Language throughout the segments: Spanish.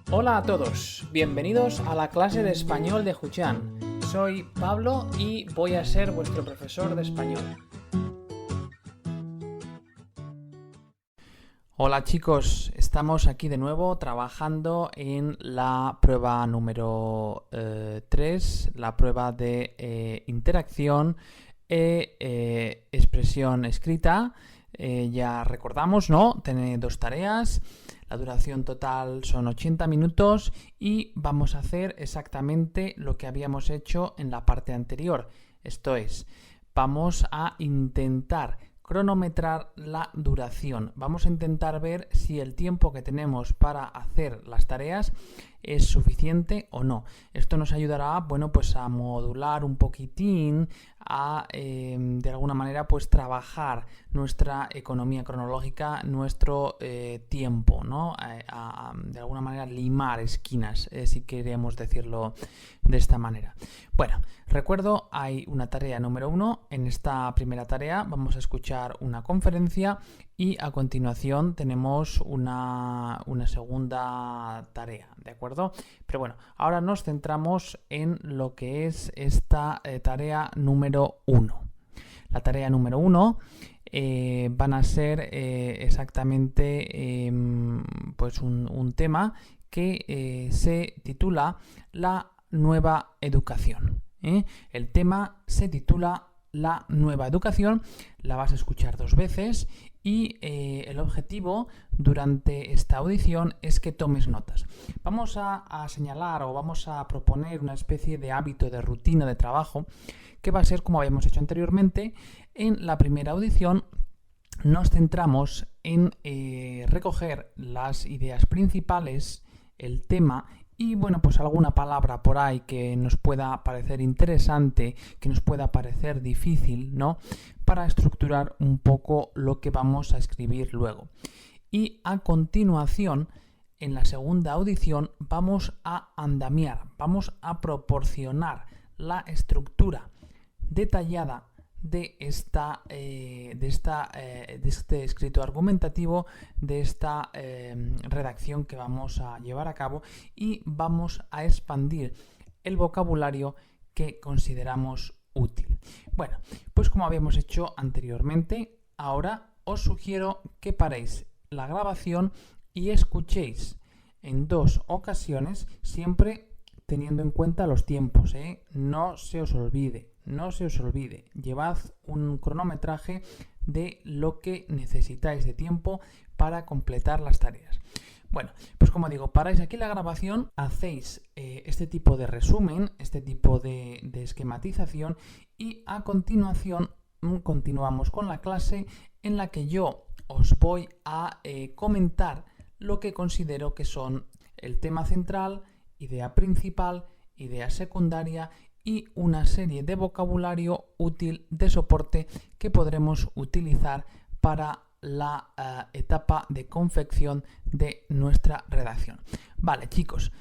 Hola a todos, bienvenidos a la clase de español de Huchan. Soy Pablo y voy a ser vuestro profesor de español. Hola chicos, estamos aquí de nuevo trabajando en la prueba número 3, la prueba de interacción e expresión escrita. Ya recordamos, ¿no? Tiene dos tareas. La duración total son 80 minutos y vamos a hacer exactamente lo que habíamos hecho en la parte anterior. Esto es, vamos a intentar cronometrar la duración. Vamos a intentar ver si el tiempo que tenemos para hacer las tareas es suficiente o no. Esto nos ayudará, bueno, pues a modular un poquitín, a de alguna manera pues trabajar nuestra economía cronológica, nuestro tiempo, ¿no? De alguna manera limar esquinas, si queremos decirlo de esta manera. Bueno, recuerdo, hay una tarea número 1. En esta primera tarea vamos a escuchar una conferencia y a continuación tenemos una segunda tarea, ¿de acuerdo? Pero bueno, ahora nos centramos en lo que es esta tarea número 1. La tarea número 1 van a ser exactamente pues un tema que se titula La nueva educación. El tema se titula La nueva educación, la vas a escuchar 2 veces y el objetivo durante esta audición es que tomes notas. Vamos a señalar o vamos a proponer una especie de hábito, de rutina de trabajo que va a ser como habíamos hecho anteriormente. En la primera audición nos centramos en recoger las ideas principales, el tema y bueno, pues alguna palabra por ahí que nos pueda parecer interesante, que nos pueda parecer difícil, ¿no? Para estructurar un poco lo que vamos a escribir luego. Y a continuación, en la segunda audición, vamos a andamiar, vamos a proporcionar la estructura detallada de este escrito argumentativo, de esta redacción que vamos a llevar a cabo y vamos a expandir el vocabulario que consideramos útil. Bueno, pues como habíamos hecho anteriormente, ahora os sugiero que paréis la grabación y escuchéis en 2 ocasiones, siempre teniendo en cuenta los tiempos, ¿eh? No se os olvide, llevad un cronometraje de lo que necesitáis de tiempo para completar las tareas. Bueno, pues como digo, paráis aquí la grabación, hacéis este tipo de resumen, este tipo de esquematización y a continuación continuamos con la clase en la que yo os voy a comentar lo que considero que son el tema central, idea principal, idea secundaria y una serie de vocabulario útil de soporte que podremos utilizar para la etapa de confección de nuestra redacción. Vale, chicos,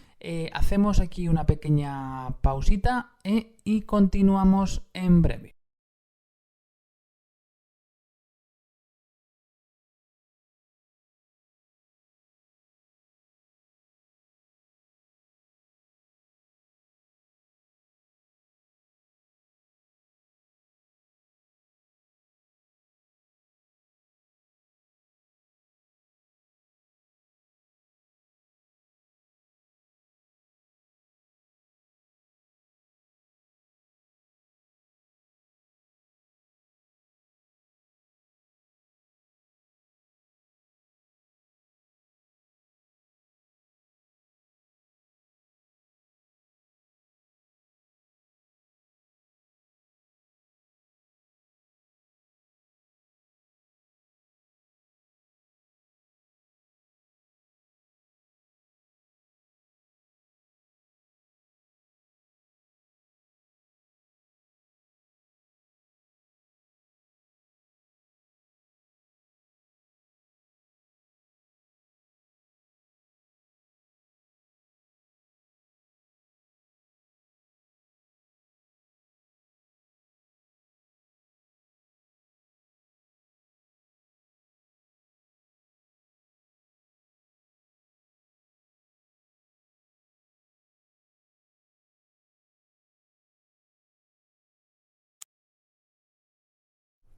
hacemos aquí una pequeña pausita y continuamos en breve.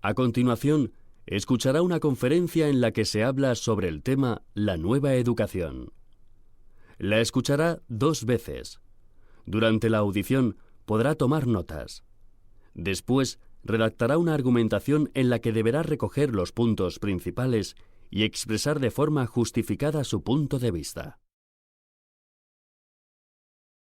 A continuación, escuchará una conferencia en la que se habla sobre el tema La nueva educación. La escuchará 2 veces. Durante la audición podrá tomar notas. Después, redactará una argumentación en la que deberá recoger los puntos principales y expresar de forma justificada su punto de vista.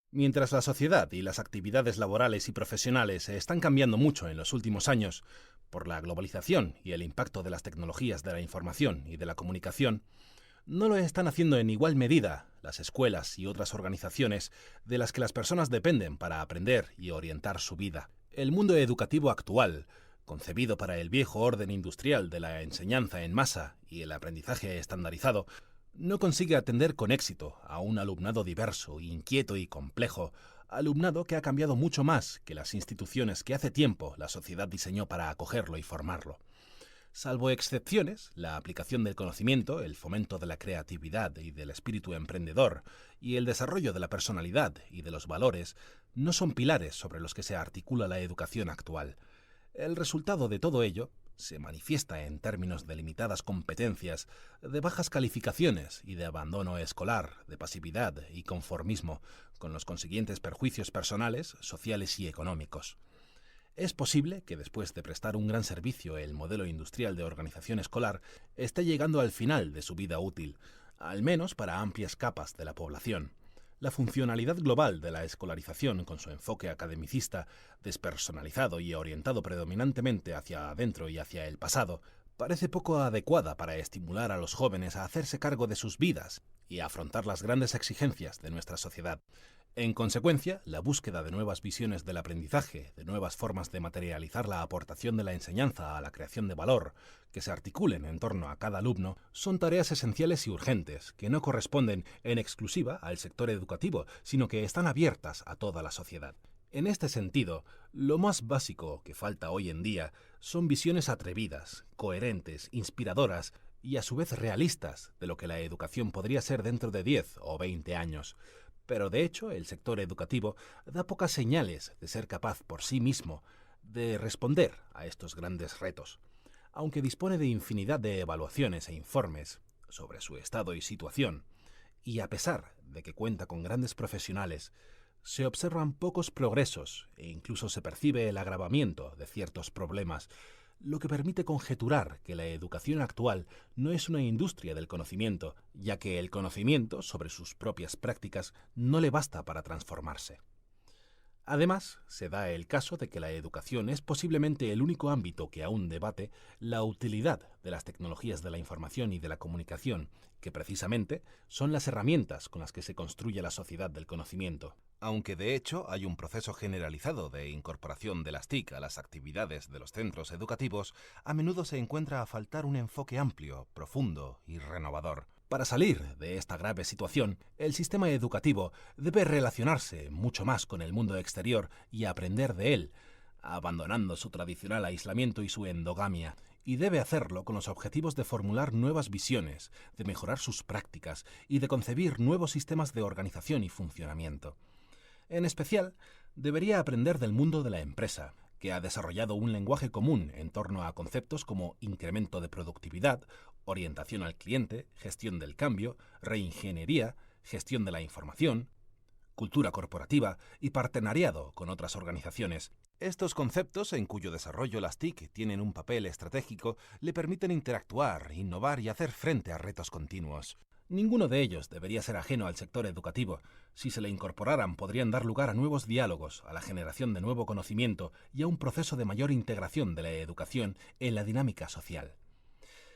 Mientras la sociedad y las actividades laborales y profesionales están cambiando mucho en los últimos años por la globalización y el impacto de las tecnologías de la información y de la comunicación, no lo están haciendo en igual medida las escuelas y otras organizaciones de las que las personas dependen para aprender y orientar su vida. El mundo educativo actual, concebido para el viejo orden industrial de la enseñanza en masa y el aprendizaje estandarizado, no consigue atender con éxito a un alumnado diverso, inquieto y complejo, alumnado que ha cambiado mucho más que las instituciones que hace tiempo la sociedad diseñó para acogerlo y formarlo. Salvo excepciones, la aplicación del conocimiento, el fomento de la creatividad y del espíritu emprendedor, y el desarrollo de la personalidad y de los valores, no son pilares sobre los que se articula la educación actual. El resultado de todo ello se manifiesta en términos de limitadas competencias, de bajas calificaciones y de abandono escolar, de pasividad y conformismo, con los consiguientes perjuicios personales, sociales y económicos. Es posible que después de prestar un gran servicio el modelo industrial de organización escolar esté llegando al final de su vida útil, al menos para amplias capas de la población. La funcionalidad global de la escolarización, con su enfoque academicista, despersonalizado y orientado predominantemente hacia adentro y hacia el pasado, parece poco adecuada para estimular a los jóvenes a hacerse cargo de sus vidas y a afrontar las grandes exigencias de nuestra sociedad. En consecuencia, la búsqueda de nuevas visiones del aprendizaje, de nuevas formas de materializar la aportación de la enseñanza a la creación de valor, que se articulen en torno a cada alumno, son tareas esenciales y urgentes, que no corresponden en exclusiva al sector educativo, sino que están abiertas a toda la sociedad. En este sentido, lo más básico que falta hoy en día son visiones atrevidas, coherentes, inspiradoras y a su vez realistas de lo que la educación podría ser dentro de 10 o 20 años. Pero de hecho, el sector educativo da pocas señales de ser capaz por sí mismo de responder a estos grandes retos. Aunque dispone de infinidad de evaluaciones e informes sobre su estado y situación, y a pesar de que cuenta con grandes profesionales, se observan pocos progresos e incluso se percibe el agravamiento de ciertos problemas, lo que permite conjeturar que la educación actual no es una industria del conocimiento, ya que el conocimiento sobre sus propias prácticas no le basta para transformarse. Además, se da el caso de que la educación es posiblemente el único ámbito que aún debate la utilidad de las tecnologías de la información y de la comunicación, que precisamente son las herramientas con las que se construye la sociedad del conocimiento. Aunque de hecho hay un proceso generalizado de incorporación de las TIC a las actividades de los centros educativos, a menudo se encuentra a faltar un enfoque amplio, profundo y renovador. Para salir de esta grave situación, el sistema educativo debe relacionarse mucho más con el mundo exterior y aprender de él, abandonando su tradicional aislamiento y su endogamia, y debe hacerlo con los objetivos de formular nuevas visiones, de mejorar sus prácticas y de concebir nuevos sistemas de organización y funcionamiento. En especial, debería aprender del mundo de la empresa, que ha desarrollado un lenguaje común en torno a conceptos como incremento de productividad, orientación al cliente, gestión del cambio, reingeniería, gestión de la información, cultura corporativa y partenariado con otras organizaciones. Estos conceptos, en cuyo desarrollo las TIC tienen un papel estratégico, le permiten interactuar, innovar y hacer frente a retos continuos. Ninguno de ellos debería ser ajeno al sector educativo. Si se le incorporaran, podrían dar lugar a nuevos diálogos, a la generación de nuevo conocimiento y a un proceso de mayor integración de la educación en la dinámica social.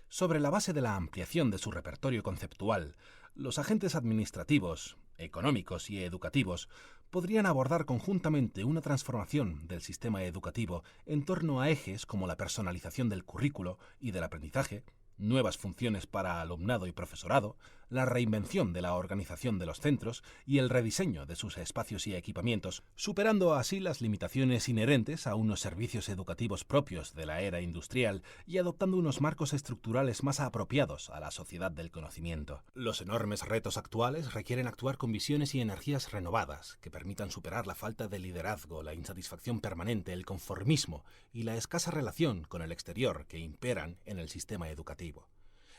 Sobre la base de la ampliación de su repertorio conceptual, los agentes administrativos, económicos y educativos podrían abordar conjuntamente una transformación del sistema educativo en torno a ejes como la personalización del currículo y del aprendizaje, nuevas funciones para alumnado y profesorado, la reinvención de la organización de los centros y el rediseño de sus espacios y equipamientos, superando así las limitaciones inherentes a unos servicios educativos propios de la era industrial y adoptando unos marcos estructurales más apropiados a la sociedad del conocimiento. Los enormes retos actuales requieren actuar con visiones y energías renovadas que permitan superar la falta de liderazgo, la insatisfacción permanente, el conformismo y la escasa relación con el exterior que imperan en el sistema educativo.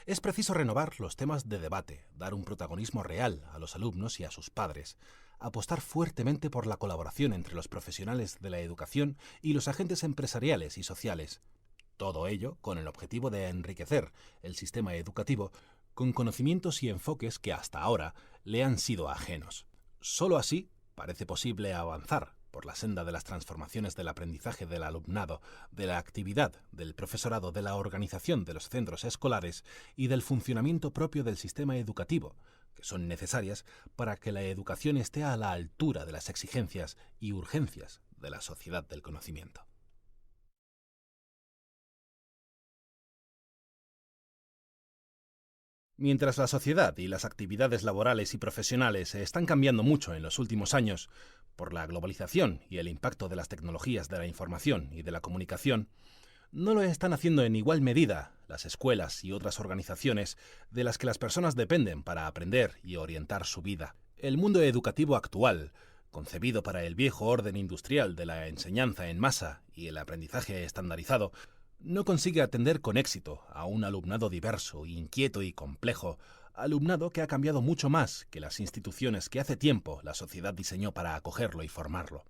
Es preciso renovar los temas de debate, dar un protagonismo real a los alumnos y a sus padres, apostar fuertemente por la colaboración entre los profesionales de la educación y los agentes empresariales y sociales. Todo ello con el objetivo de enriquecer el sistema educativo con conocimientos y enfoques que hasta ahora le han sido ajenos. Solo así parece posible avanzar por la senda de las transformaciones del aprendizaje del alumnado, de la actividad del profesorado, de la organización de los centros escolares y del funcionamiento propio del sistema educativo, que son necesarias para que la educación esté a la altura de las exigencias y urgencias de la sociedad del conocimiento. Mientras la sociedad y las actividades laborales y profesionales están cambiando mucho en los últimos años por la globalización y el impacto de las tecnologías de la información y de la comunicación, no lo están haciendo en igual medida las escuelas y otras organizaciones de las que las personas dependen para aprender y orientar su vida. El mundo educativo actual, concebido para el viejo orden industrial de la enseñanza en masa y el aprendizaje estandarizado, no consigue atender con éxito a un alumnado diverso, inquieto y complejo, alumnado que ha cambiado mucho más que las instituciones que hace tiempo la sociedad diseñó para acogerlo y formarlo.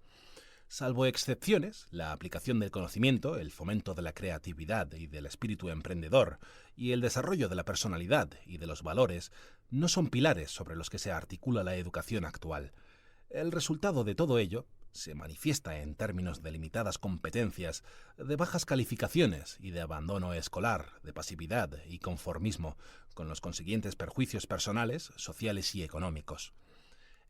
Salvo excepciones, la aplicación del conocimiento, el fomento de la creatividad y del espíritu emprendedor, y el desarrollo de la personalidad y de los valores, no son pilares sobre los que se articula la educación actual. El resultado de todo ello se manifiesta en términos de limitadas competencias, de bajas calificaciones y de abandono escolar, de pasividad y conformismo, con los consiguientes perjuicios personales, sociales y económicos.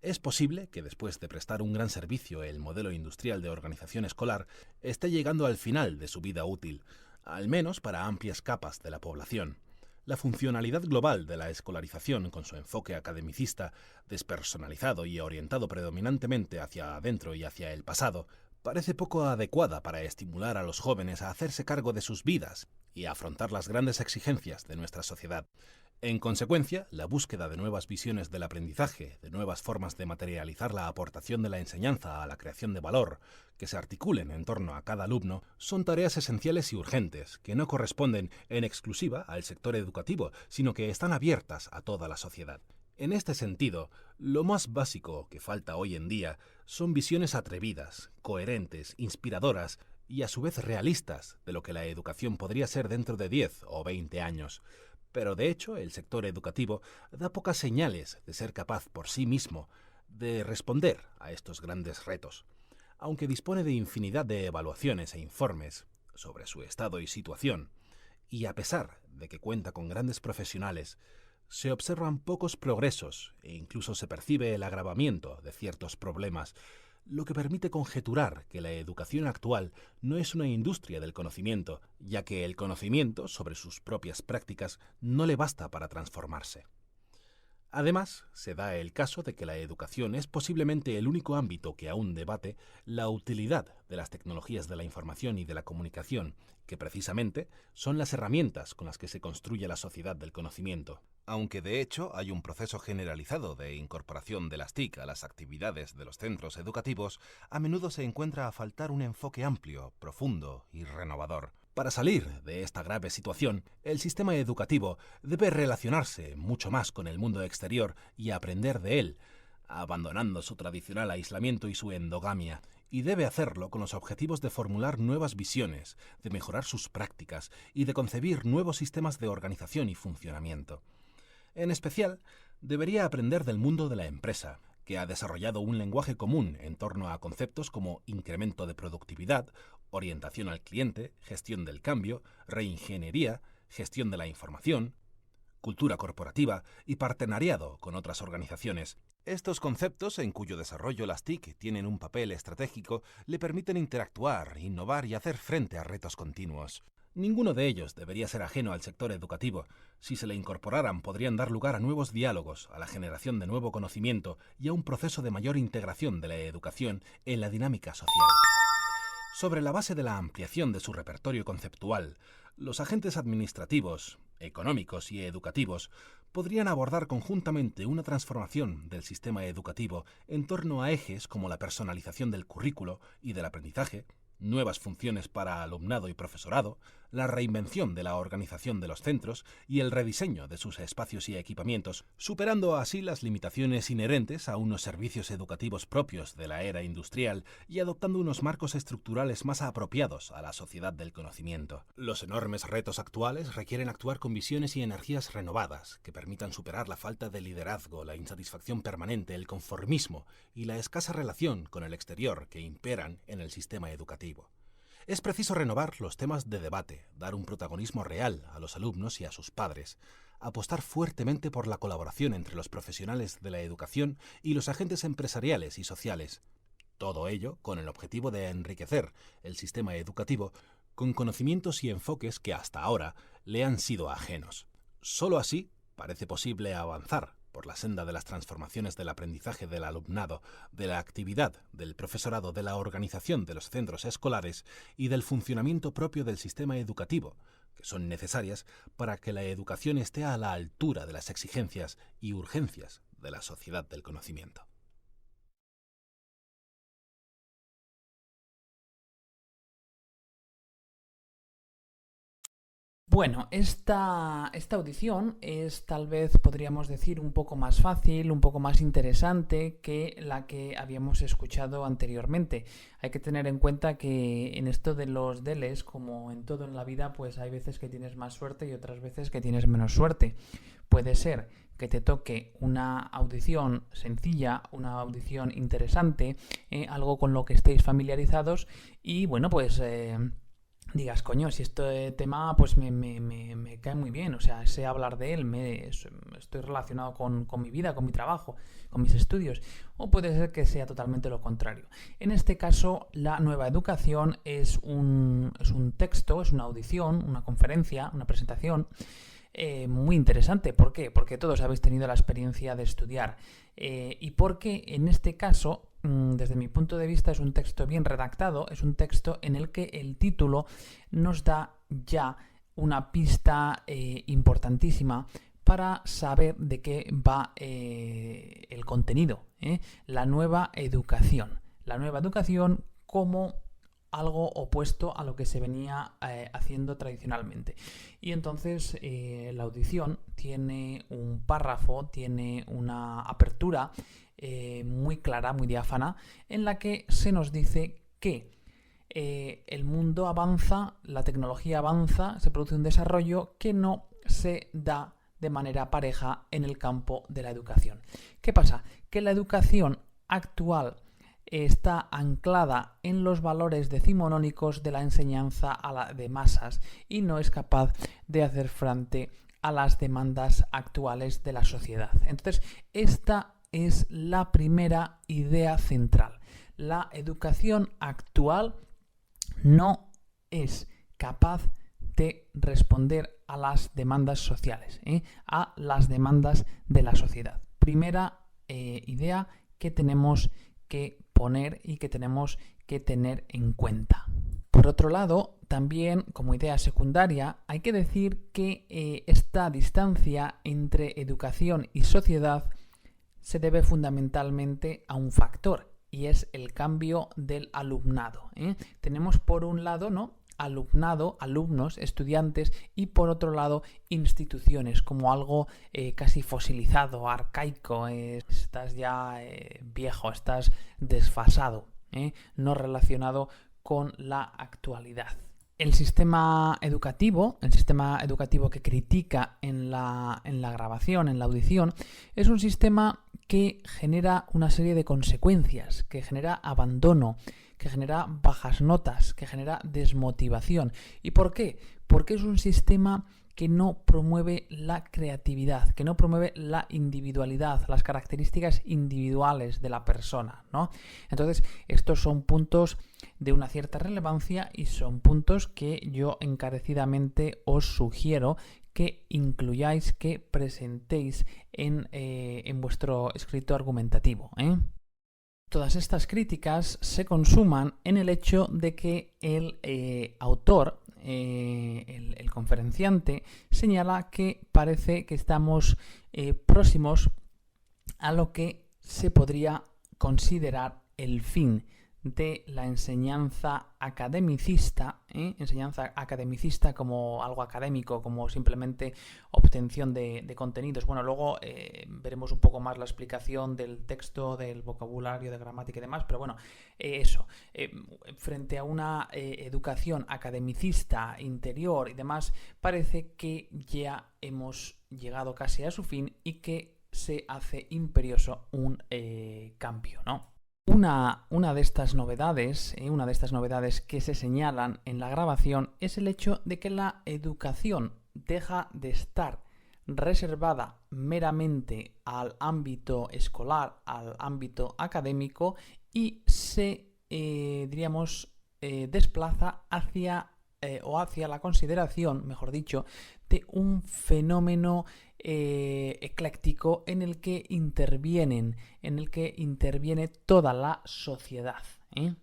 Es posible que después de prestar un gran servicio el modelo industrial de organización escolar esté llegando al final de su vida útil, al menos para amplias capas de la población. La funcionalidad global de la escolarización, con su enfoque academicista, despersonalizado y orientado predominantemente hacia adentro y hacia el pasado, parece poco adecuada para estimular a los jóvenes a hacerse cargo de sus vidas y a afrontar las grandes exigencias de nuestra sociedad. En consecuencia, la búsqueda de nuevas visiones del aprendizaje, de nuevas formas de materializar la aportación de la enseñanza a la creación de valor, que se articulen en torno a cada alumno, son tareas esenciales y urgentes, que no corresponden en exclusiva al sector educativo, sino que están abiertas a toda la sociedad. En este sentido, lo más básico que falta hoy en día son visiones atrevidas, coherentes, inspiradoras y a su vez realistas de lo que la educación podría ser dentro de 10 o 20 años. Pero de hecho, el sector educativo da pocas señales de ser capaz por sí mismo de responder a estos grandes retos. Aunque dispone de infinidad de evaluaciones e informes sobre su estado y situación, y a pesar de que cuenta con grandes profesionales, se observan pocos progresos e incluso se percibe el agravamiento de ciertos problemas, lo que permite conjeturar que la educación actual no es una industria del conocimiento, ya que el conocimiento sobre sus propias prácticas no le basta para transformarse. Además, se da el caso de que la educación es posiblemente el único ámbito que aún debate la utilidad de las tecnologías de la información y de la comunicación, que precisamente son las herramientas con las que se construye la sociedad del conocimiento. Aunque de hecho hay un proceso generalizado de incorporación de las TIC a las actividades de los centros educativos, a menudo se encuentra a faltar un enfoque amplio, profundo y renovador. Para salir de esta grave situación, el sistema educativo debe relacionarse mucho más con el mundo exterior y aprender de él, abandonando su tradicional aislamiento y su endogamia, y debe hacerlo con los objetivos de formular nuevas visiones, de mejorar sus prácticas y de concebir nuevos sistemas de organización y funcionamiento. En especial, debería aprender del mundo de la empresa, que ha desarrollado un lenguaje común en torno a conceptos como incremento de productividad, orientación al cliente, gestión del cambio, reingeniería, gestión de la información, cultura corporativa y partenariado con otras organizaciones. Estos conceptos, en cuyo desarrollo las TIC tienen un papel estratégico, le permiten interactuar, innovar y hacer frente a retos continuos. Ninguno de ellos debería ser ajeno al sector educativo. Si se le incorporaran, podrían dar lugar a nuevos diálogos, a la generación de nuevo conocimiento y a un proceso de mayor integración de la educación en la dinámica social. Sobre la base de la ampliación de su repertorio conceptual, los agentes administrativos, económicos y educativos podrían abordar conjuntamente una transformación del sistema educativo en torno a ejes como la personalización del currículo y del aprendizaje, nuevas funciones para alumnado y profesorado, la reinvención de la organización de los centros y el rediseño de sus espacios y equipamientos, superando así las limitaciones inherentes a unos servicios educativos propios de la era industrial y adoptando unos marcos estructurales más apropiados a la sociedad del conocimiento. Los enormes retos actuales requieren actuar con visiones y energías renovadas que permitan superar la falta de liderazgo, la insatisfacción permanente, el conformismo y la escasa relación con el exterior que imperan en el sistema educativo. Es preciso renovar los temas de debate, dar un protagonismo real a los alumnos y a sus padres, apostar fuertemente por la colaboración entre los profesionales de la educación y los agentes empresariales y sociales. Todo ello con el objetivo de enriquecer el sistema educativo con conocimientos y enfoques que hasta ahora le han sido ajenos. Solo así parece posible avanzar por la senda de las transformaciones del aprendizaje del alumnado, de la actividad del profesorado, de la organización de los centros escolares y del funcionamiento propio del sistema educativo, que son necesarias para que la educación esté a la altura de las exigencias y urgencias de la sociedad del conocimiento. Bueno, esta audición es, tal vez podríamos decir, un poco más fácil, un poco más interesante que la que habíamos escuchado anteriormente. Hay que tener en cuenta que en esto de los DELES, como en todo en la vida, pues hay veces que tienes más suerte y otras veces que tienes menos suerte. Puede ser que te toque una audición sencilla, una audición interesante, algo con lo que estéis familiarizados y bueno, pues digas, coño, si este tema pues me cae muy bien, o sea, sé hablar de él, estoy relacionado con mi vida, con mi trabajo, con mis estudios, o puede ser que sea totalmente lo contrario. En este caso, la nueva educación es un texto, es una audición, una conferencia, una presentación muy interesante. ¿Por qué? Porque todos habéis tenido la experiencia de estudiar y porque en este caso, desde mi punto de vista, es un texto bien redactado, es un texto en el que el título nos da ya una pista importantísima para saber de qué va el contenido, la nueva educación. La nueva educación como algo opuesto a lo que se venía haciendo tradicionalmente. Y entonces la audición tiene un párrafo, tiene una apertura muy clara, muy diáfana, en la que se nos dice que el mundo avanza, la tecnología avanza, se produce un desarrollo que no se da de manera pareja en el campo de la educación. ¿Qué pasa? Que la educación actual está anclada en los valores decimonónicos de la enseñanza de masas y no es capaz de hacer frente a las demandas actuales de la sociedad. Entonces, esta es la primera idea central. La educación actual no es capaz de responder a las demandas sociales, a las demandas de la sociedad. Primera idea que tenemos que poner y que tenemos que tener en cuenta. Por otro lado, también como idea secundaria, hay que decir que esta distancia entre educación y sociedad se debe fundamentalmente a un factor, y es el cambio del alumnado. Tenemos por un lado, ¿no?, alumnado, alumnos, estudiantes, y por otro lado instituciones, como algo casi fosilizado, arcaico, estás ya viejo, estás desfasado, no relacionado con la actualidad. El sistema educativo que critica en la grabación, en la audición, es un sistema que genera una serie de consecuencias, que genera abandono, que genera bajas notas, que genera desmotivación. ¿Y por qué? Porque es un sistema que no promueve la creatividad, que no promueve la individualidad, las características individuales de la persona, ¿no? Entonces, estos son puntos de una cierta relevancia y son puntos que yo encarecidamente os sugiero que incluyáis, que presentéis en vuestro escrito argumentativo, ¿eh? Todas estas críticas se consuman en el hecho de que el autor, el conferenciante, señala que parece que estamos próximos a lo que se podría considerar el fin de la enseñanza academicista como algo académico, como simplemente obtención de contenidos. Bueno, luego veremos un poco más la explicación del texto, del vocabulario, de gramática y demás, pero bueno, frente a una educación academicista interior y demás, parece que ya hemos llegado casi a su fin y que se hace imperioso un cambio, ¿no? Una de estas novedades que se señalan en la grabación es el hecho de que la educación deja de estar reservada meramente al ámbito escolar, al ámbito académico y se, desplaza hacia la consideración, mejor dicho, de un fenómeno ecléctico en el que interviene toda la sociedad, ¿eh?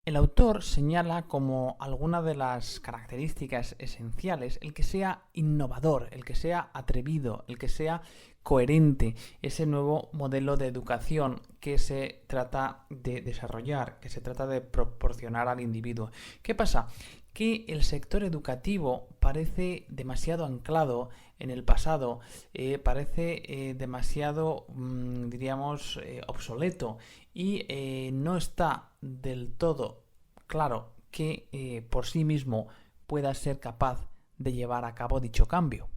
El autor señala como alguna de las características esenciales el que sea innovador, el que sea atrevido, el que sea coherente, ese nuevo modelo de educación que se trata de desarrollar, que se trata de proporcionar al individuo. ¿Qué pasa? Que el sector educativo parece demasiado anclado en el pasado, parece demasiado, obsoleto y no está del todo claro que por sí mismo pueda ser capaz de llevar a cabo dicho cambio.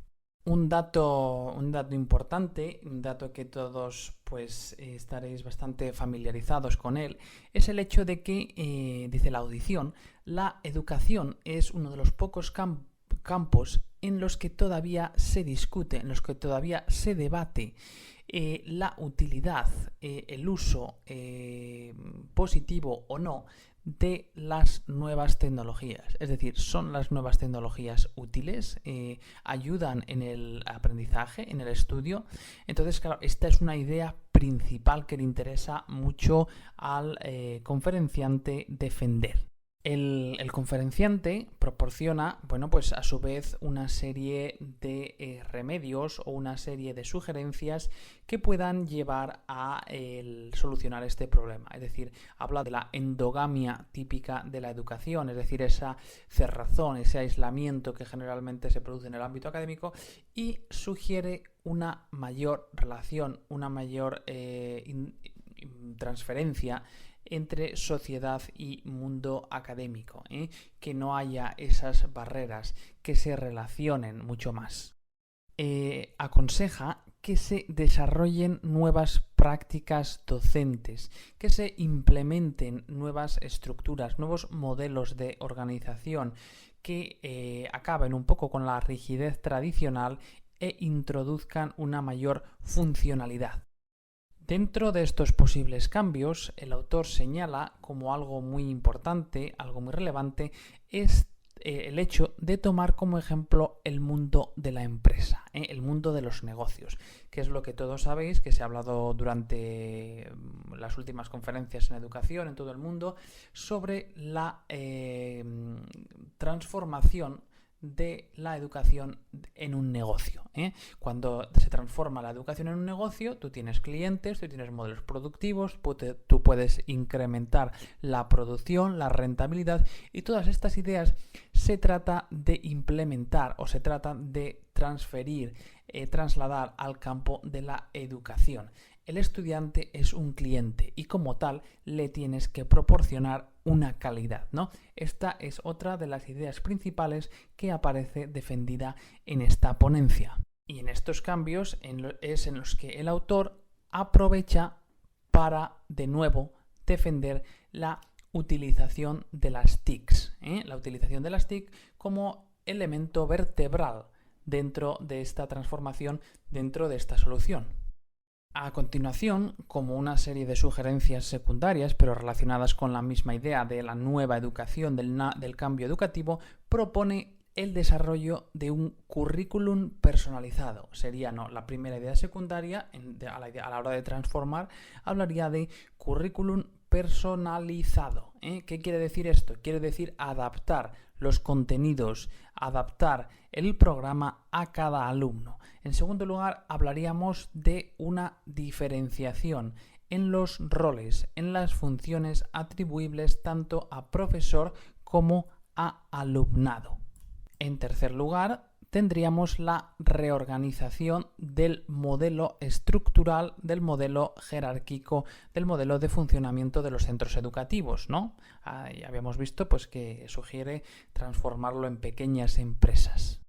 Un dato importante, un dato que todos pues estaréis bastante familiarizados con él, es el hecho de que, dice la audición, la educación es uno de los pocos campos en los que todavía se discute, en los que todavía se debate la utilidad, el uso positivo o no de las nuevas tecnologías. Es decir, ¿son las nuevas tecnologías útiles? ¿Ayudan en el aprendizaje, en el estudio? Entonces, claro, esta es una idea principal que le interesa mucho al conferenciante defender. El conferenciante proporciona, bueno, pues a su vez una serie de remedios o una serie de sugerencias que puedan llevar a solucionar este problema. Es decir, habla de la endogamia típica de la educación, es decir, esa cerrazón, ese aislamiento que generalmente se produce en el ámbito académico y sugiere una mayor relación, una mayor transferencia entre sociedad y mundo académico, que no haya esas barreras, que se relacionen mucho más. Aconseja que se desarrollen nuevas prácticas docentes, que se implementen nuevas estructuras, nuevos modelos de organización que acaben un poco con la rigidez tradicional e introduzcan una mayor funcionalidad. Dentro de estos posibles cambios, el autor señala como algo muy importante, algo muy relevante, es el hecho de tomar como ejemplo el mundo de la empresa, el mundo de los negocios, que es lo que todos sabéis, que se ha hablado durante las últimas conferencias en educación en todo el mundo, sobre la transformación de la educación en un negocio. Cuando se transforma la educación en un negocio, tú tienes clientes, tú tienes modelos productivos, tú puedes incrementar la producción, la rentabilidad y todas estas ideas se trata de implementar o se trata de transferir, trasladar al campo de la educación. El estudiante es un cliente y como tal le tienes que proporcionar una calidad, ¿no? Esta es otra de las ideas principales que aparece defendida en esta ponencia. Y en estos cambios es en los que el autor aprovecha para, de nuevo, defender la utilización de las TICs, la utilización de las TIC como elemento vertebral dentro de esta transformación, dentro de esta solución. A continuación, como una serie de sugerencias secundarias, pero relacionadas con la misma idea de la nueva educación, del cambio educativo, propone el desarrollo de un currículum personalizado. Sería la primera idea secundaria, a la hora de transformar, hablaría de currículum personalizado. ¿Qué quiere decir esto? Quiere decir adaptar los contenidos, adaptar el programa a cada alumno. En segundo lugar, hablaríamos de una diferenciación en los roles, en las funciones atribuibles tanto a profesor como a alumnado. En tercer lugar, tendríamos la reorganización del modelo estructural, del modelo jerárquico, del modelo de funcionamiento de los centros educativos, ¿no? Ya habíamos visto que sugiere transformarlo en pequeñas empresas.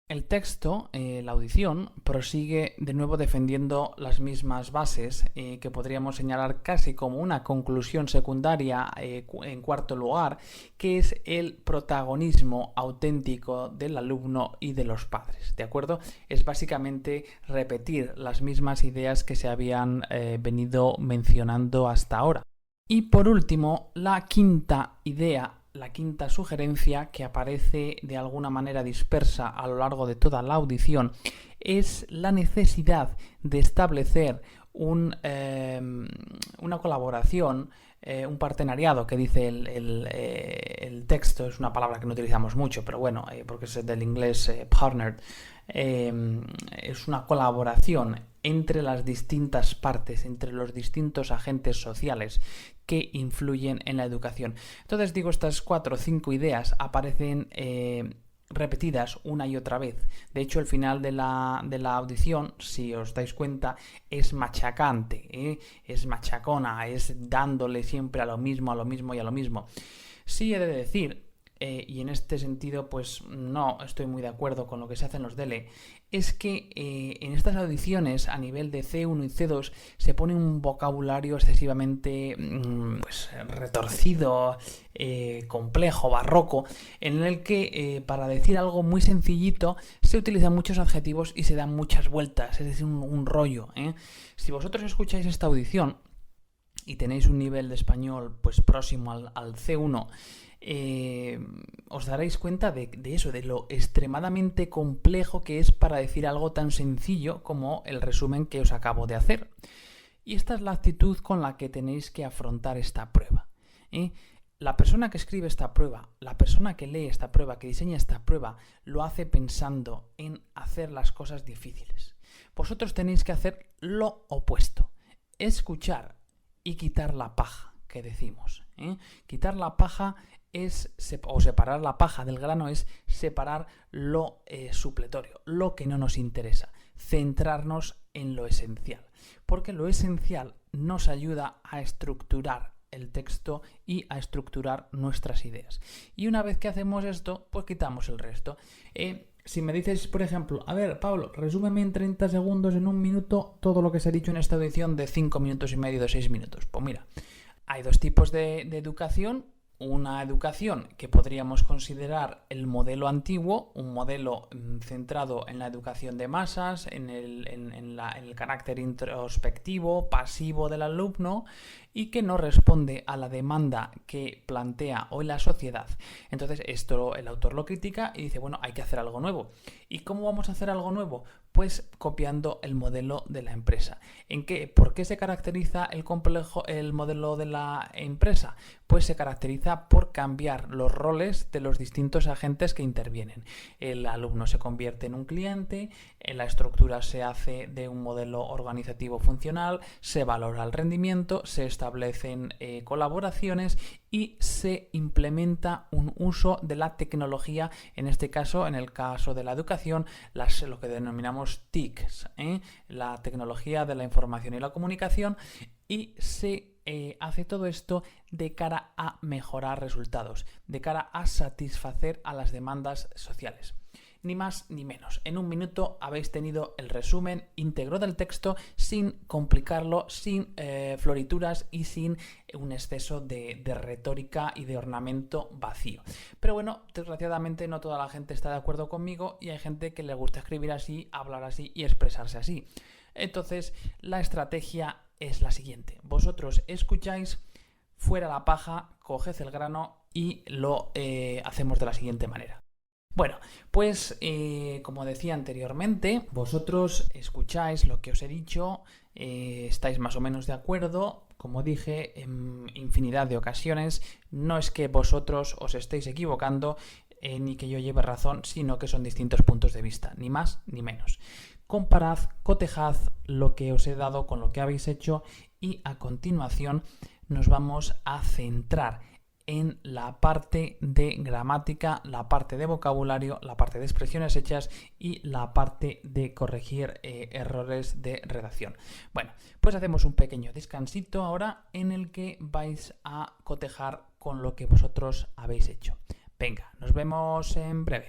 El texto, la audición, prosigue de nuevo defendiendo las mismas bases que podríamos señalar casi como una conclusión secundaria en cuarto lugar, que es el protagonismo auténtico del alumno y de los padres, ¿de acuerdo? Es básicamente repetir las mismas ideas que se habían venido mencionando hasta ahora. Y por último, la quinta idea, la quinta sugerencia que aparece de alguna manera dispersa a lo largo de toda la audición es la necesidad de establecer una colaboración, un partenariado que dice el texto. Es una palabra que no utilizamos mucho, pero bueno, porque es del inglés partner. Es una colaboración entre las distintas partes, entre los distintos agentes sociales que influyen en la educación. Entonces estas 4 o 5 ideas aparecen repetidas una y otra vez. De hecho, el final de la audición, si os dais cuenta, es machacante, es machacona, es dándole siempre a lo mismo y a lo mismo. Sí he de decir, y en este sentido no estoy muy de acuerdo con lo que se hace en los DELE, es que en estas audiciones a nivel de C1 y C2 se pone un vocabulario excesivamente retorcido, complejo, barroco, en el que para decir algo muy sencillito se utilizan muchos adjetivos y se dan muchas vueltas, es decir, un rollo. Si vosotros escucháis esta audición y tenéis un nivel de español próximo al C1, os daréis cuenta de eso, de lo extremadamente complejo que es para decir algo tan sencillo como el resumen que os acabo de hacer. Y esta es la actitud con la que tenéis que afrontar esta prueba. La persona que escribe esta prueba, la persona que lee esta prueba, que diseña esta prueba, lo hace pensando en hacer las cosas difíciles. Vosotros tenéis que hacer lo opuesto, escuchar y quitar la paja, que decimos. Quitar la paja o separar la paja del grano es separar lo supletorio, lo que no nos interesa, centrarnos en lo esencial, porque lo esencial nos ayuda a estructurar el texto y a estructurar nuestras ideas. Y una vez que hacemos esto, quitamos el resto. Si me dices, por ejemplo, a ver, Pablo, resúmeme en 30 segundos, en un minuto, todo lo que se ha dicho en esta audición de 5 minutos y medio, de 6 minutos. Pues mira, hay 2 tipos de educación. Una educación que podríamos considerar el modelo antiguo, un modelo centrado en la educación de masas, en el carácter introspectivo, pasivo del alumno, y que no responde a la demanda que plantea hoy la sociedad. Entonces esto el autor lo critica y dice, hay que hacer algo nuevo. ¿Y cómo vamos a hacer algo nuevo? Pues copiando el modelo de la empresa. ¿Por qué se caracteriza el modelo de la empresa? Pues se caracteriza por cambiar los roles de los distintos agentes que intervienen. El alumno se convierte en un cliente, la estructura se hace de un modelo organizativo funcional, se valora el rendimiento, se establecen colaboraciones y se implementa un uso de la tecnología, en este caso, en el caso de la educación, lo que denominamos TICs, la tecnología de la información y la comunicación, y se hace todo esto de cara a mejorar resultados, de cara a satisfacer a las demandas sociales. Ni más ni menos. En un minuto habéis tenido el resumen íntegro del texto sin complicarlo, sin florituras y sin un exceso de retórica y de ornamento vacío. Pero bueno, desgraciadamente no toda la gente está de acuerdo conmigo y hay gente que le gusta escribir así, hablar así y expresarse así. Entonces, la estrategia es la siguiente. Vosotros escucháis, fuera la paja, coged el grano y lo hacemos de la siguiente manera. Bueno, pues como decía anteriormente, vosotros escucháis lo que os he dicho, estáis más o menos de acuerdo. Como dije en infinidad de ocasiones, no es que vosotros os estéis equivocando ni que yo lleve razón, sino que son distintos puntos de vista, ni más ni menos. Comparad, cotejad lo que os he dado con lo que habéis hecho y a continuación nos vamos a centrar en la parte de gramática, la parte de vocabulario, la parte de expresiones hechas y la parte de corregir errores de redacción. Bueno, pues hacemos un pequeño descansito ahora en el que vais a cotejar con lo que vosotros habéis hecho. Venga, nos vemos en breve.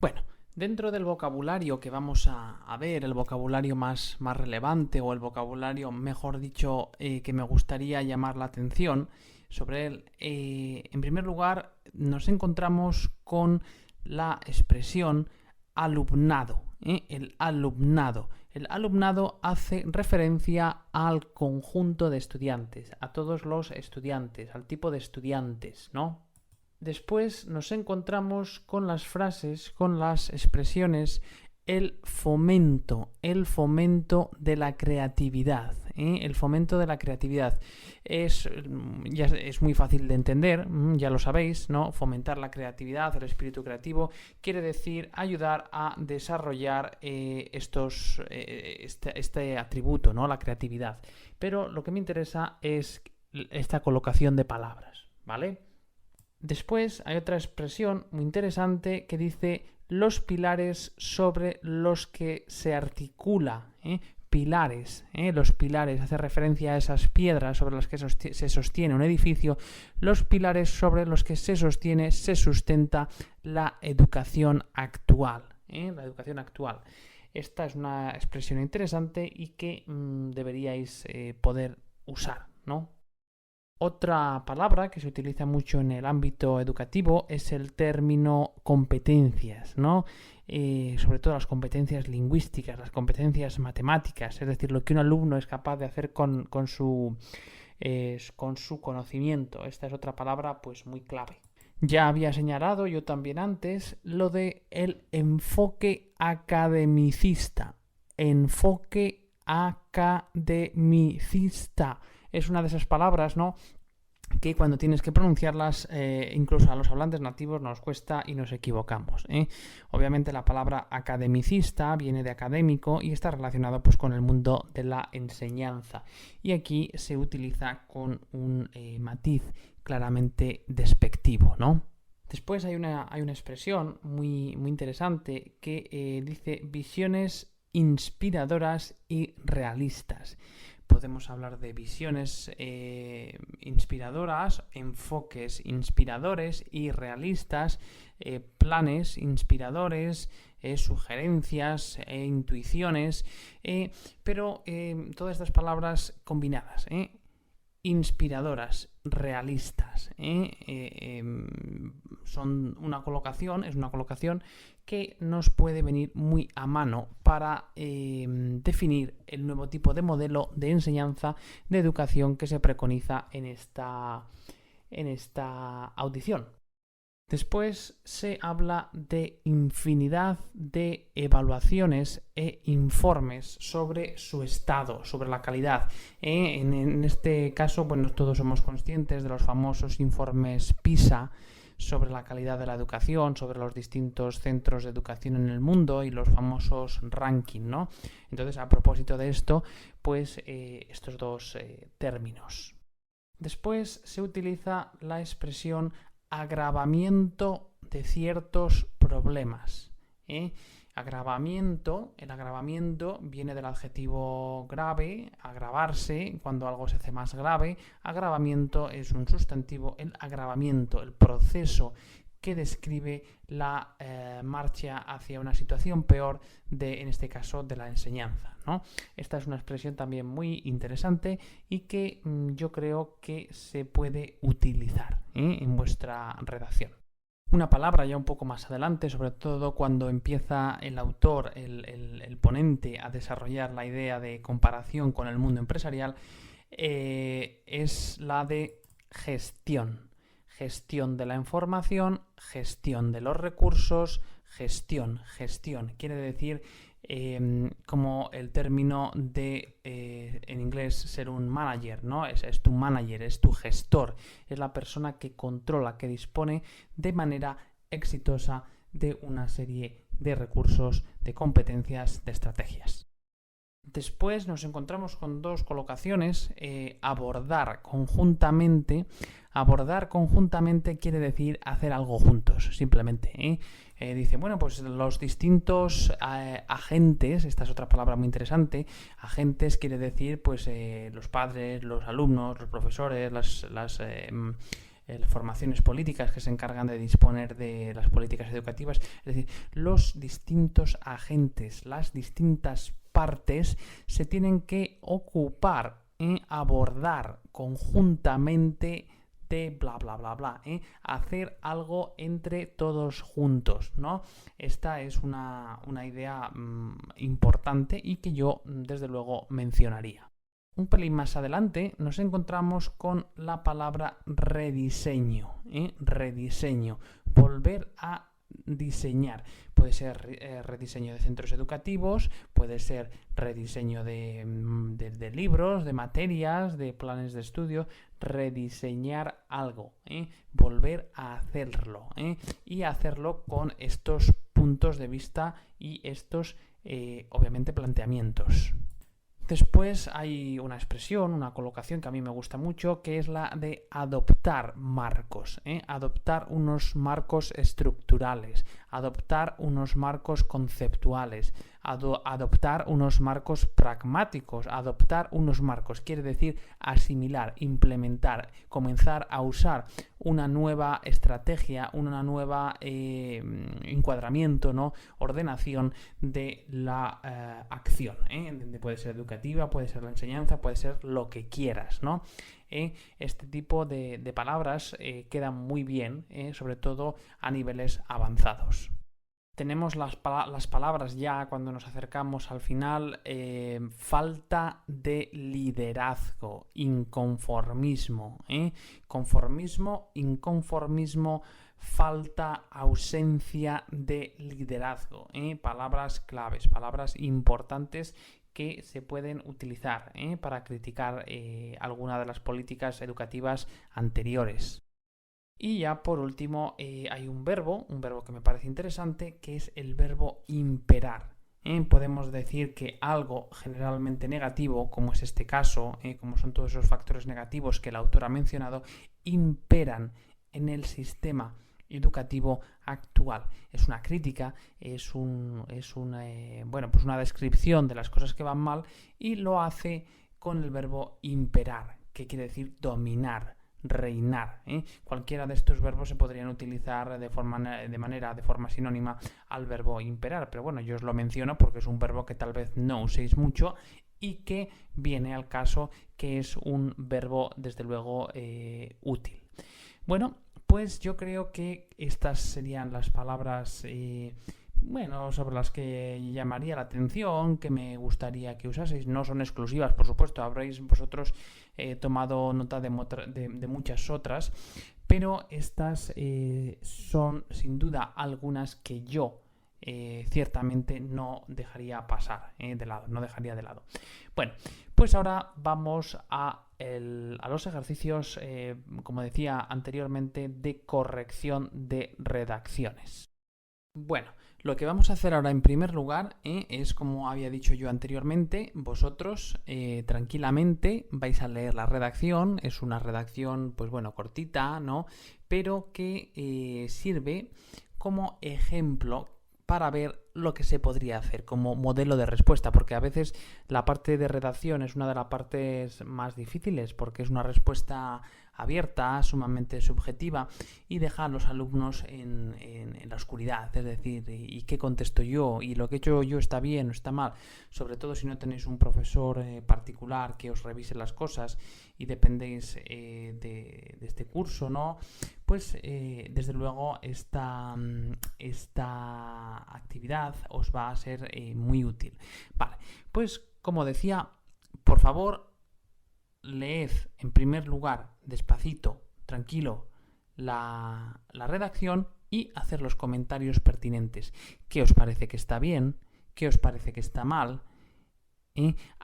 Bueno, dentro del vocabulario que vamos a ver, el vocabulario más relevante o el vocabulario, mejor dicho, que me gustaría llamar la atención sobre él, en primer lugar nos encontramos con la expresión alumnado. El alumnado. El alumnado hace referencia al conjunto de estudiantes, a todos los estudiantes, al tipo de estudiantes, ¿no? Después nos encontramos con las frases, con las expresiones, el fomento de la creatividad. El fomento de la creatividad es muy fácil de entender, ya lo sabéis, ¿no? Fomentar la creatividad, el espíritu creativo, quiere decir ayudar a desarrollar este atributo, ¿no? La creatividad. Pero lo que me interesa es esta colocación de palabras, ¿vale? Después hay otra expresión muy interesante que dice los pilares sobre los que se articula. Pilares, los pilares, hace referencia a esas piedras sobre las que se sostiene un edificio, los pilares sobre los que se sostiene, se sustenta la educación actual. La educación actual. Esta es una expresión interesante y que deberíais poder usar, ¿no? Otra palabra que se utiliza mucho en el ámbito educativo es el término competencias, ¿no? Sobre todo las competencias lingüísticas, las competencias matemáticas, es decir, lo que un alumno es capaz de hacer con su conocimiento. Esta es otra palabra pues muy clave. Ya había señalado yo también antes lo de el enfoque academicista. Enfoque academicista. Es una de esas palabras, ¿no?, que cuando tienes que pronunciarlas, incluso a los hablantes nativos nos cuesta y nos equivocamos. Obviamente la palabra academicista viene de académico y está relacionado pues con el mundo de la enseñanza. Y aquí se utiliza con un matiz claramente despectivo, ¿no? Después hay una expresión muy interesante que dice visiones inspiradoras y realistas. Podemos hablar de visiones inspiradoras, enfoques inspiradores y realistas, planes inspiradores, sugerencias, intuiciones, pero todas estas palabras combinadas, inspiradoras, realistas, son una colocación, es una colocación que nos puede venir muy a mano para definir el nuevo tipo de modelo de enseñanza, de educación que se preconiza en esta audición. Después se habla de infinidad de evaluaciones e informes sobre su estado, sobre la calidad. En este caso, bueno, todos somos conscientes de los famosos informes PISA sobre la calidad de la educación, sobre los distintos centros de educación en el mundo y los famosos rankings, ¿no? Entonces, a propósito de esto, pues estos dos términos. Después se utiliza la expresión agravamiento de ciertos problemas. El agravamiento viene del adjetivo grave, agravarse, cuando algo se hace más grave. Agravamiento es un sustantivo, el agravamiento, el proceso que describe la marcha hacia una situación peor en este caso, de la enseñanza, ¿no? Esta es una expresión también muy interesante y que yo creo que se puede utilizar en vuestra redacción. Una palabra ya un poco más adelante, sobre todo cuando empieza el autor, el ponente, a desarrollar la idea de comparación con el mundo empresarial, es la de gestión. Gestión de la información, gestión de los recursos, gestión. Quiere decir como el término de, en inglés, ser un manager, ¿no? Es tu manager, es tu gestor, es la persona que controla, que dispone de manera exitosa de una serie de recursos, de competencias, de estrategias. Después nos encontramos con dos colocaciones. Abordar conjuntamente. Abordar conjuntamente quiere decir hacer algo juntos, simplemente. Dice, bueno, pues los distintos agentes, esta es otra palabra muy interesante. Agentes quiere decir, pues, los padres, los alumnos, los profesores, las formaciones políticas que se encargan de disponer de las políticas educativas. Es decir, los distintos agentes, las distintas partes se tienen que ocupar en abordar conjuntamente de bla bla bla bla, hacer algo entre todos juntos, ¿no? Esta es una idea importante y que yo desde luego mencionaría. Un pelín más adelante nos encontramos con la palabra rediseño, rediseño, volver a diseñar. Puede ser rediseño de centros educativos, puede ser rediseño de libros, de materias, de planes de estudio. Rediseñar algo, volver a hacerlo, y hacerlo con estos puntos de vista y estos, obviamente, planteamientos. Después hay una expresión, una colocación que a mí me gusta mucho, que es la de adoptar marcos, adoptar unos marcos estructurales, adoptar unos marcos conceptuales, adoptar unos marcos pragmáticos, adoptar unos marcos, quiere decir asimilar, implementar, comenzar a usar una nueva estrategia, una nueva encuadramiento, ¿no? Ordenación de la acción, puede ser educativa, puede ser la enseñanza, puede ser lo que quieras, ¿no? Este tipo de palabras quedan muy bien, sobre todo a niveles avanzados. Tenemos las palabras ya cuando nos acercamos al final. Falta de liderazgo, inconformismo, conformismo, inconformismo, falta, ausencia de liderazgo, palabras claves, palabras importantes que se pueden utilizar para criticar alguna de las políticas educativas anteriores. Y ya por último hay un verbo que me parece interesante, que es el verbo imperar. Podemos decir que algo generalmente negativo, como es este caso, como son todos esos factores negativos que el autor ha mencionado, imperan en el sistema educativo actual. Es una crítica, es una descripción de las cosas que van mal y lo hace con el verbo imperar, que quiere decir dominar, reinar. Cualquiera de estos verbos se podrían utilizar de forma sinónima al verbo imperar, pero bueno, yo os lo menciono porque es un verbo que tal vez no uséis mucho y que viene al caso, que es un verbo desde luego útil. Bueno, pues yo creo que estas serían las palabras sobre las que llamaría la atención, que me gustaría que usaseis. No son exclusivas, por supuesto, habréis vosotros tomado nota de muchas otras, pero estas son sin duda algunas que yo ciertamente no dejaría pasar de lado, no dejaría de lado. Bueno, pues ahora vamos a los ejercicios, como decía anteriormente, de corrección de redacciones. Bueno, lo que vamos a hacer ahora en primer lugar es, como había dicho yo anteriormente, vosotros tranquilamente vais a leer la redacción. Es una redacción, pues bueno, cortita, ¿no? Pero que sirve como ejemplo para ver lo que se podría hacer como modelo de respuesta, porque a veces la parte de redacción es una de las partes más difíciles, porque es una respuesta abierta, sumamente subjetiva, y deja a los alumnos en la oscuridad, es decir, ¿y qué contesto yo? ¿Y lo que he hecho yo está bien o está mal? Sobre todo si no tenéis un profesor particular que os revise las cosas y dependéis de este curso, ¿no? Pues desde luego esta actividad os va a ser muy útil. Vale, pues como decía, por favor, leed en primer lugar, despacito, tranquilo, la redacción y hacer los comentarios pertinentes. ¿Qué os parece que está bien? ¿Qué os parece que está mal?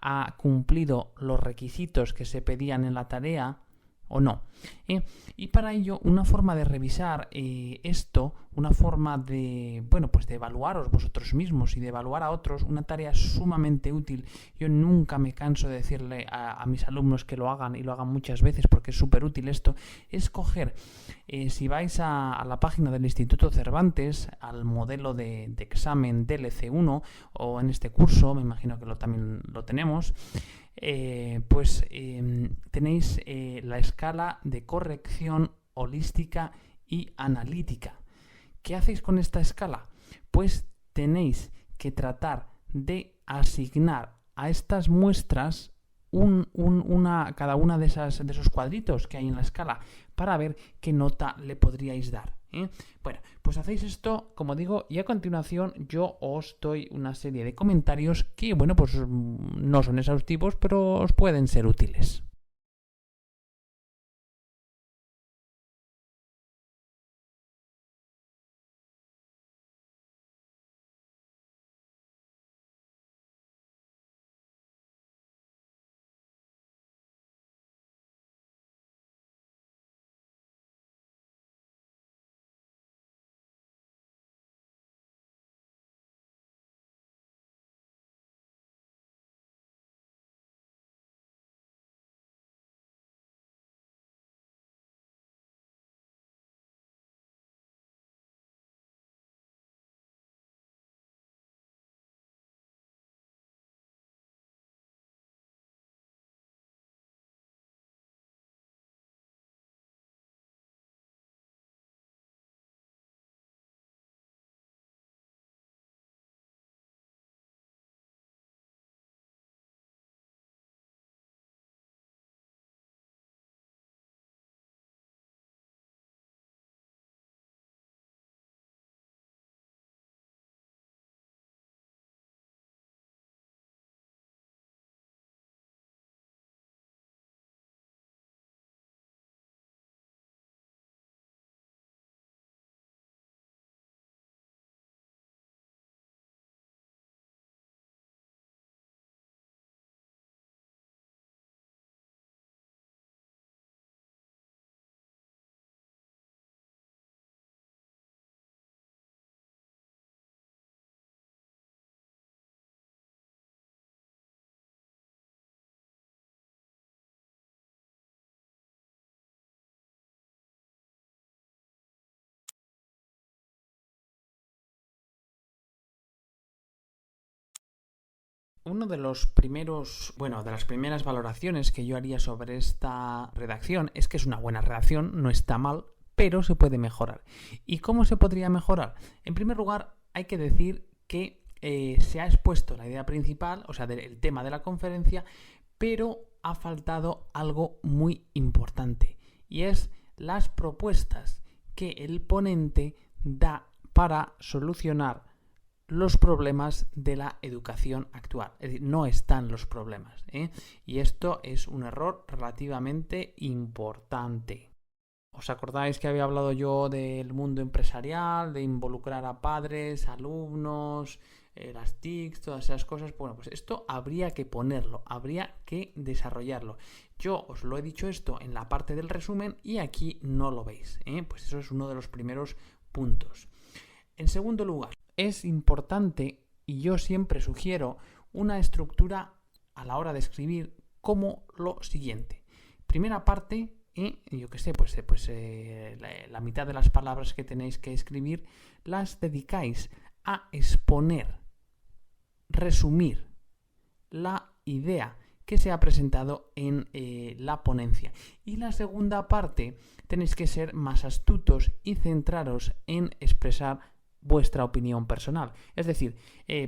¿Ha cumplido los requisitos que se pedían en la tarea o no? Y para ello, una forma de revisar esto, una forma de, pues de evaluaros vosotros mismos y de evaluar a otros, una tarea sumamente útil. Yo nunca me canso de decirle a mis alumnos que lo hagan, y lo hagan muchas veces porque es súper útil esto, es coger, si vais a la página del Instituto Cervantes, al modelo de examen DLC1, o en este curso, me imagino que también lo tenemos, tenéis la escala de corrección holística y analítica. ¿Qué hacéis con esta escala? Pues tenéis que tratar de asignar a estas muestras cada una de esos cuadritos que hay en la escala para ver qué nota le podríais dar. Bueno, pues hacéis esto, como digo, y a continuación yo os doy una serie de comentarios que, pues no son exhaustivos, pero os pueden ser útiles. Uno de los primeros, de las primeras valoraciones que yo haría sobre esta redacción es que es una buena redacción, no está mal, pero se puede mejorar. ¿Y cómo se podría mejorar? En primer lugar, hay que decir que se ha expuesto la idea principal, o sea, el tema de la conferencia, pero ha faltado algo muy importante, y es las propuestas que el ponente da para solucionar los problemas de la educación actual. Es decir, no están los problemas, y esto es un error relativamente importante. ¿Os acordáis que había hablado yo del mundo empresarial, de involucrar a padres, alumnos, las TICs, todas esas cosas? Bueno, pues esto habría que ponerlo, habría que desarrollarlo. Yo os lo he dicho esto en la parte del resumen y aquí no lo veis, Pues eso es uno de los primeros puntos. En segundo lugar, es importante, y yo siempre sugiero, una estructura a la hora de escribir como lo siguiente. Primera parte, la mitad de las palabras que tenéis que escribir las dedicáis a exponer, resumir la idea que se ha presentado en la ponencia. Y la segunda parte tenéis que ser más astutos y centraros en expresar vuestra opinión personal. Es decir,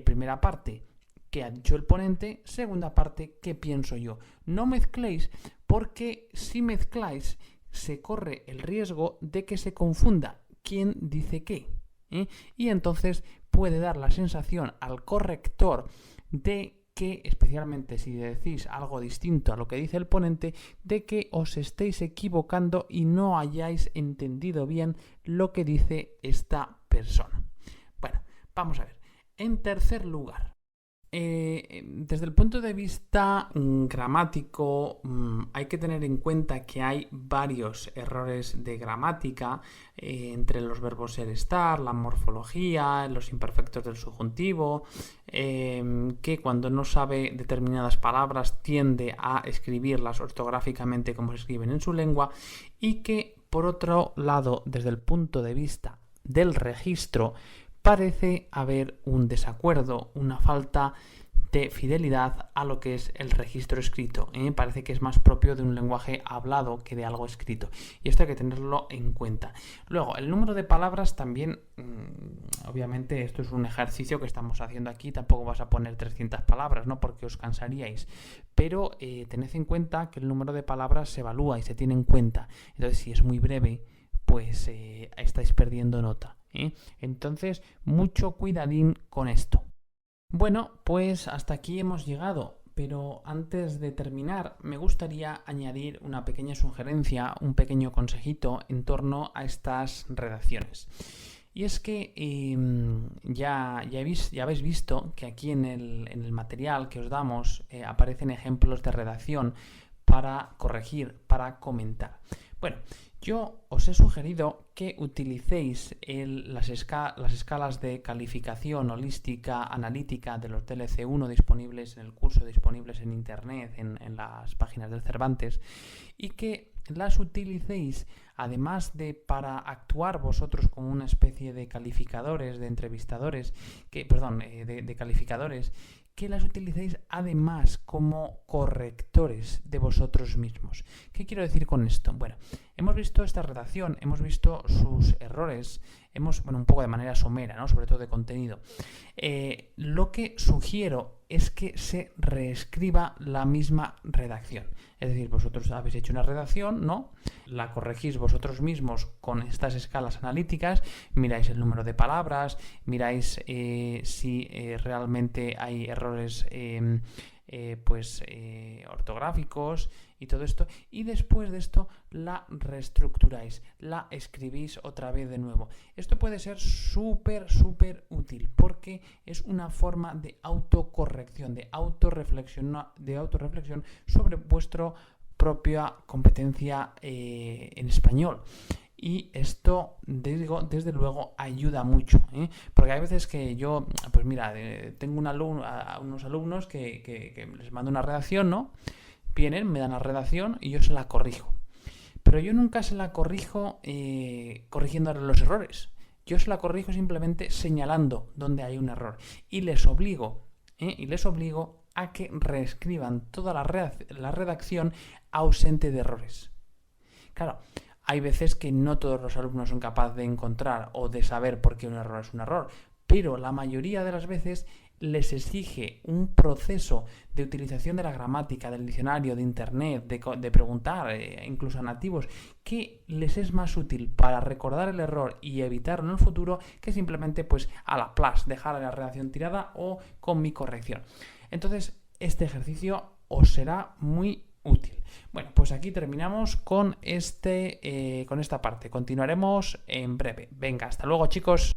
primera parte, qué ha dicho el ponente, segunda parte, qué pienso yo. No mezcléis, porque si mezcláis se corre el riesgo de que se confunda quién dice qué, y entonces puede dar la sensación al corrector de que, especialmente si decís algo distinto a lo que dice el ponente, de que os estéis equivocando y no hayáis entendido bien lo que dice esta persona. Bueno, vamos a ver. En tercer lugar, desde el punto de vista gramático, hay que tener en cuenta que hay varios errores de gramática entre los verbos ser, estar, la morfología, los imperfectos del subjuntivo, que cuando no sabe determinadas palabras tiende a escribirlas ortográficamente como se escriben en su lengua, y que, por otro lado, desde el punto de vista del registro, parece haber un desacuerdo, una falta de fidelidad a lo que es el registro escrito. Parece que es más propio de un lenguaje hablado que de algo escrito. Y esto hay que tenerlo en cuenta. Luego, el número de palabras también, obviamente esto es un ejercicio que estamos haciendo aquí, tampoco vas a poner 300 palabras, ¿no? Porque os cansaríais. Pero tened en cuenta que el número de palabras se evalúa y se tiene en cuenta. Entonces, si es muy breve, pues estáis perdiendo nota. Entonces, mucho cuidadín con esto. Bueno, pues hasta aquí hemos llegado, pero antes de terminar me gustaría añadir una pequeña sugerencia, un pequeño consejito en torno a estas redacciones. Y es que ya habéis visto que aquí en el material que os damos aparecen ejemplos de redacción para corregir, para comentar. Bueno, yo os he sugerido que utilicéis las escalas de calificación holística analítica de los DLC1 disponibles en el curso, disponibles en internet, en las páginas del Cervantes, y que las utilicéis además de para actuar vosotros como una especie de calificadores, de entrevistadores, de calificadores, que las utilicéis además como correctores de vosotros mismos. ¿Qué quiero decir con esto? Bueno, hemos visto esta redacción, hemos visto sus errores, un poco de manera somera, ¿no? Sobre todo de contenido. Lo que sugiero es que se reescriba la misma redacción. Es decir, vosotros habéis hecho una redacción, ¿no? La corregís vosotros mismos con estas escalas analíticas, miráis el número de palabras, miráis si realmente hay errores ortográficos y todo esto, y después de esto la reestructuráis, la escribís otra vez de nuevo. Esto puede ser súper útil porque es una forma de autocorrección, de autorreflexión sobre vuestra propia competencia en español. Y esto, desde luego, ayuda mucho, porque hay veces que yo, tengo unos alumnos que les mando una redacción, ¿no? Vienen, me dan la redacción y yo se la corrijo. Pero yo nunca se la corrijo corrigiendo los errores. Yo se la corrijo simplemente señalando dónde hay un error. Y les obligo a que reescriban toda la redacción ausente de errores. Claro, hay veces que no todos los alumnos son capaces de encontrar o de saber por qué un error es un error, pero la mayoría de las veces les exige un proceso de utilización de la gramática, del diccionario, de internet, de preguntar, incluso a nativos, que les es más útil para recordar el error y evitarlo en el futuro que simplemente pues a la plas, dejar la redacción tirada o con mi corrección. Entonces, este ejercicio os será muy útil. Bueno, pues aquí terminamos con esta parte. Continuaremos en breve. Venga, hasta luego, chicos.